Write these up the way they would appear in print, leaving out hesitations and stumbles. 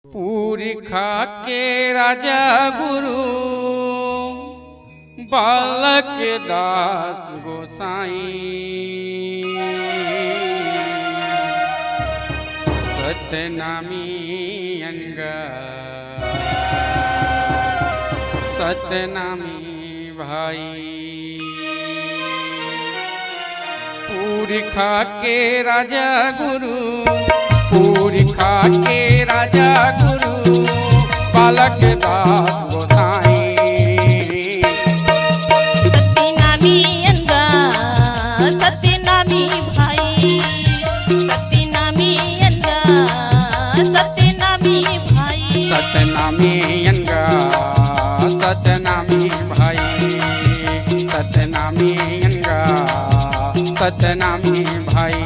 पूरी खा के राजा गुरु बालक दास गोसाई सतनामी अंगा सतनामी भाई। पूरी खा के राजा गुरु पूरी खा के राजा गुरु बालक दास गोसाई सत्यनामी अंगा सत्यनामी भाई सत्यनामी अंगा सत्यनामी भाई सतनामी अंगा सतनामी भाई सतनामी अंगा सतनामी भाई।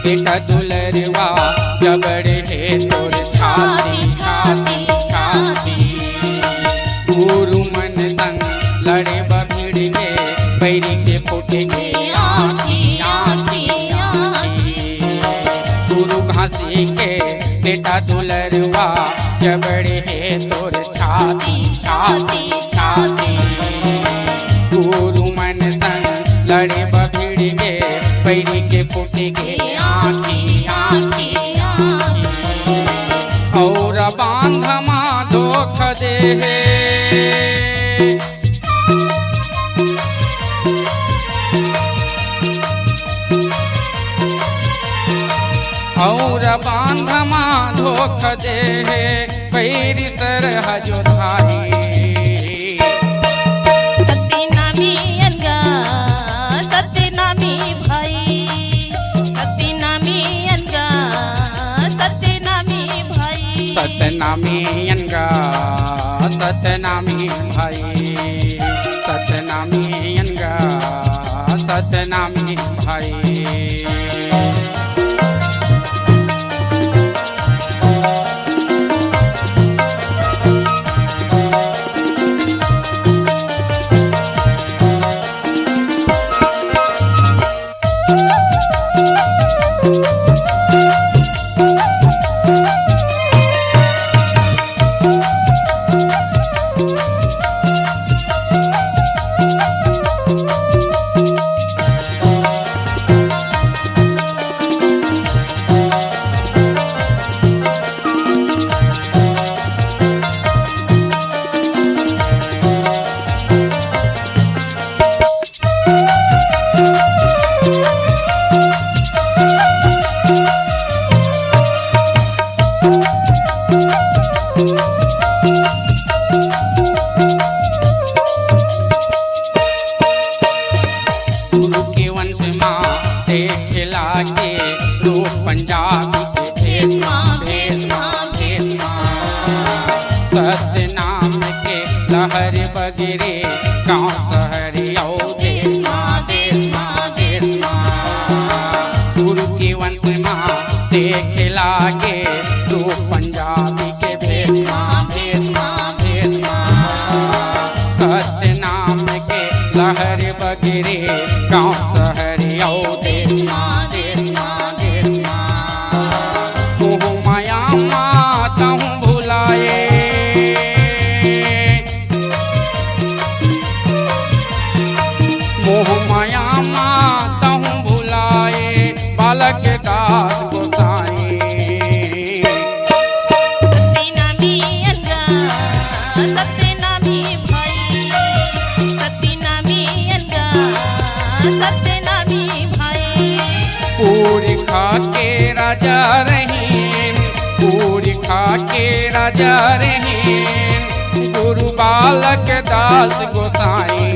बेटा दुलरवा जबड़ है तोर छाती छाती छाती। गुरु मन संग लड़े बभिड़ के बैरी के फूटे के आँखी आँखी आँखी। गुरु घासी के बेटा दुलरवा जबड़ है तोर छाती छाती छाती। गुरु मन संग लड़े बभिड़ के बैरी के फूटे के आँखी आँखी आँखी। और बांधमा धोख दे और बांधमा धोख दे पैरी तरह जो धाई। सत्यनामी अंगा सत्यनामी भाई सत्यनामी अंगा सत्यनामी भाई सतनामी अंगा सतनामी भाई सतनामी अंगा सतनामी भाई। पंजाबी के सतनाम के लहर बगरे गाँव शहर देश गुरु के वंश माँ देख लागे तो पंजाबी के भेष सतनाम के लहर बगरे गाँव शहर देश माया माता हूँ भुलाए मोह माया माता हूँ भुलाए बालक दास गोसाई। खा के राजा रहीन, पूरी खा के राजा रहीन, गुरु बालक दास गोसाई